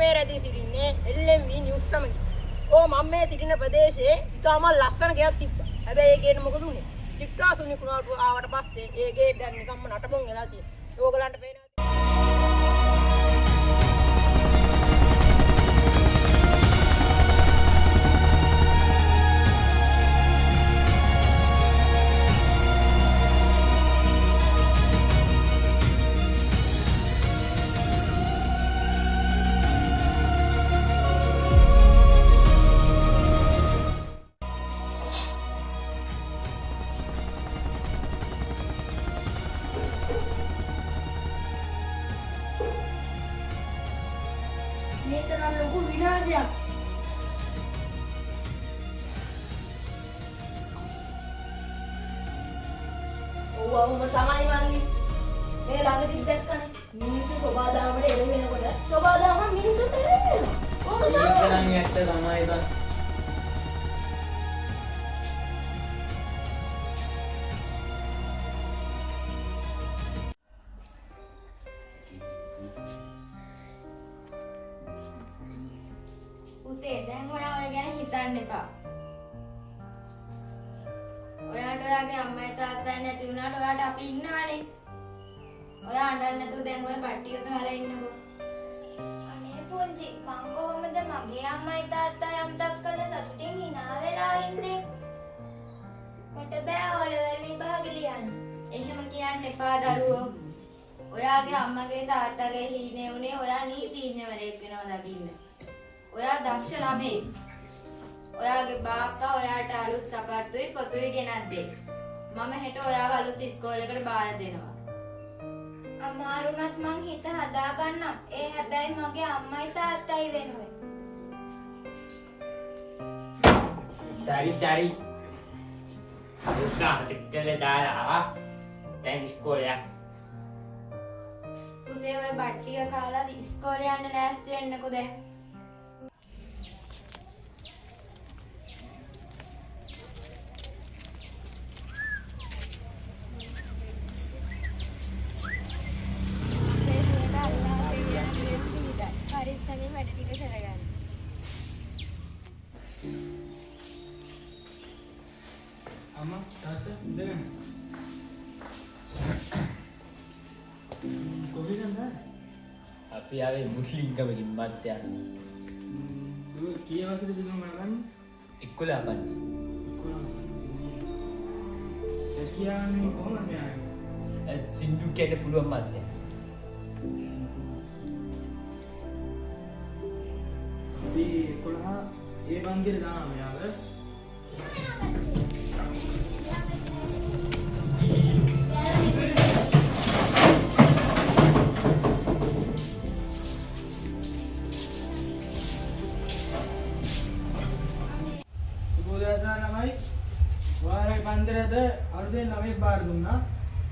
මේ රැඳී සිටින්නේ LMV නිවුස් සමගින්. ඕ මම මේ සිටින ප්‍රදේශයේ ඉතාම ලස්සන ගෙයක් තිබ්බා. හැබැයි ඒ ගේට මොකද උනේ? ටික්ටාසුනි කුණාටු ආවට පස්සේ ඒ ගේ දැන් නිකම්ම නටබොන් වෙලා තියෙනවා. ඕගලන්ට පේනවා. මේක නම් ලොකු විනාශයක්. ඔව් අවුම තමයි මල්ලි. මේ ළඟදී දැක්කනේ මිනිස්සු සෝබාදාමට එළවෙනකොට සෝබාදාම මිනිස්සුන්ට එළවෙනවා. කොහොමද? ඒක නම් ඇත්ත තමයි බං. පුතේ දැන් ඔයා ඔය ගැන හිතන්න එපා. ඔයාට ඔයාගේ අම්මයි තාත්තයි නැති වුණාට ඔයාට අපි ඉන්නවනේ. ඔයා අඬන්නේ නැතුව දැන් ඔය පට්ටිය ගහලා ඉන්නකෝ. අනේ පුංචි මං කොහොමද මගේ අම්මයි තාත්තයි අම්තක් කරලා සතුටින් hina වෙලා ඉන්නේ? මට බෑ ඔලවල් විභාගෙ ලියන්න. එහෙම කියන්න එපා දරුවෝ. ඔයාගේ අම්මගේ තාත්තගේ හීනේ උනේ ඔයා නීතිඥවරයෙක් වෙනවා දකින්න. ඔයා දක්ෂ ළමෙක්. ඔයාගේ බාප්පා ඔයාට අලුත් සපත්තුයි පොතුයි ගෙනත් දෙයි. මම හෙට ඔයාව අලුත් ඉස්කෝලේකට බාර දෙනවා. අමාරුණත් මං හිත හදාගන්නම්. ඒ හැබැයි මගේ අම්මයි තාත්තයි වෙනුවෙන්. සරි. උස්කාට කළේ දාලා දැන් ඉස්කෝලේ. පුතේ ඔය බට්ටිය කාලා ඉස්කෝලේ යන්න ලෑස්ති වෙන්නකෝ දැන්. පරිස්සමෙන් වැඩ ටික කරගන්න. අම්මා තාත්තා ඉඳගෙන. කොහෙන්ද? අපි ආවේ මුස්ලිම් ගමකින් මත්යන්. කී වසරද බිනු මරන්නේ? 11 මන්. ඒ කියන්නේ කොහොමද මෙයා? සින්දු කියන්න පුළුවන් මත්ය. ඒ 11 ඒ වන්දිර දානවා මෙයාව. वारे पंद्रह द अर्धे नवे बार दूँगा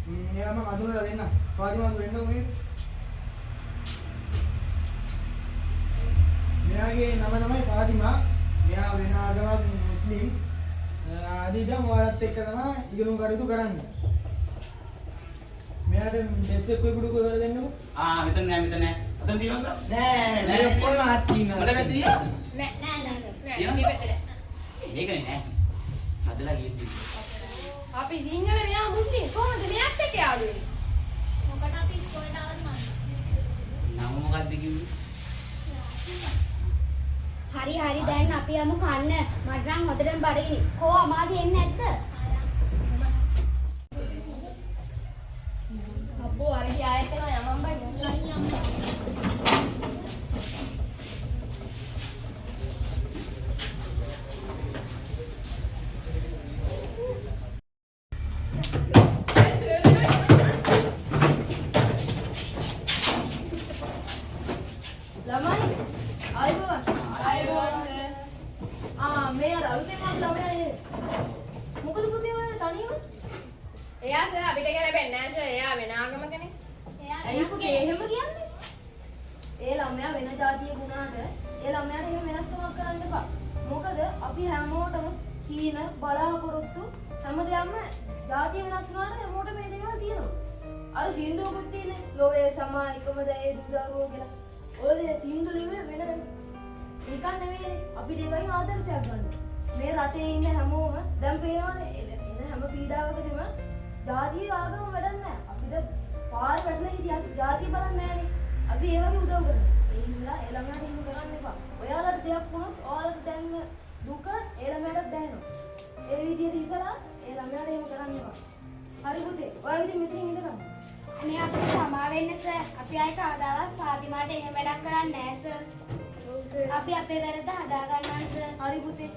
मेरा मैं मधुर देना फातिमा वेंडो में मेरा के नवा नवा फातिमा मेरा वेना अगवा मुस्लिम आदि जम वारत तक करना इगलुं गाड़ी तो करांगे मेरा जैसे कोई बुढ़ू को कर देंगे हाँ मितन दिया नहीं कोई बात नहीं मतलब मैं दिया නෑ ये कहीं है हदला ये අපි සිංහල මෙයා මුස්ලිම් කොහොමද මෙයාත් එක්ක යාළු වෙන්නේ? මොකට අපි ඉස්කෝලේට ආවද මම? नाम මොකක්ද කිව්වේ? හරි දැන් අපි යමු කන්න. මට නම් හොදටම බඩගිනි. කෝ අමාගේ එන්නේ නැද්ද? අබ්බෝ අර ගියායත් එනවා යමම් බයි යමු. එයා සර් අපිට ගැලපෙන්නේ නැහැ සර්. එයා වෙන ආගමකනේ. ඇයි පුතේ එහෙම කියන්නේ? ඒ ළමයා වෙන જાතියෙ වුණාට ඒ ළමයාට එහෙම වෙනස්කමක් කරන්න එපා. මොකද අපි හැමෝටම කීන බලාපොරොත්තු හැමදේම જાතිය වෙනස් වුණාට හැමෝටම මේ දේවල් තියෙනවා. අර සින්දුවකුත් තියෙන්නේ ලෝයේ සමා එකම දේ දූ දරුවෝ කියලා. ඔය සින්දු ලිව්වේ වෙන නිකන් නෙවෙයිනේ. අපිට ඒ වගේ ආදර්ශයක් ගන්න. මේ රටේ ඉන්න හැමෝම දැන් පේනවනේ එන හැම පීඩාවකදීම ජාතිය ආගම වැඩක් නැහැ. අපිට පාර වැටලා හිටියත් ජාතිය බලන්නේ නැහනේ. අපි ඒ වගේ උදව් කරනවා. ඒ හින්දා ඒ ළමයාට එහෙම කරන්න එපා. ඔයාලට දෙයක් වුණොත් ඔයාලට දැනෙන දුක ඒ ළමයාට දැනෙනවා. ඒ විදිහට හිතලා ඒ ළමයාට එහෙම කරන්න එපා. හරි පුතේ. ඔයා ඉතින් මෙතනින් ඉඳගන්න. අනේ අපිට සමා වෙන්න සර්. අපි ආයේ කවදාවත් පාතිමාට එහෙම වැඩක් කරන්නේ නැහැ සර්. අපි අපේ වැරද්ද හදා ගන්නවා සර්. හරි පුතේ.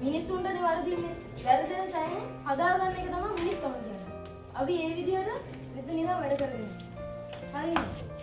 මිනිස්සුන්ටනේ වරදින්නේ. වැරදෙන තැන හදාගන්න එක තමයි මිනිස්කම කියන්නේ. අපි ඒ විදිහට මෙතන ඉඳන් වැඩ කරගෙන. හරිනේ.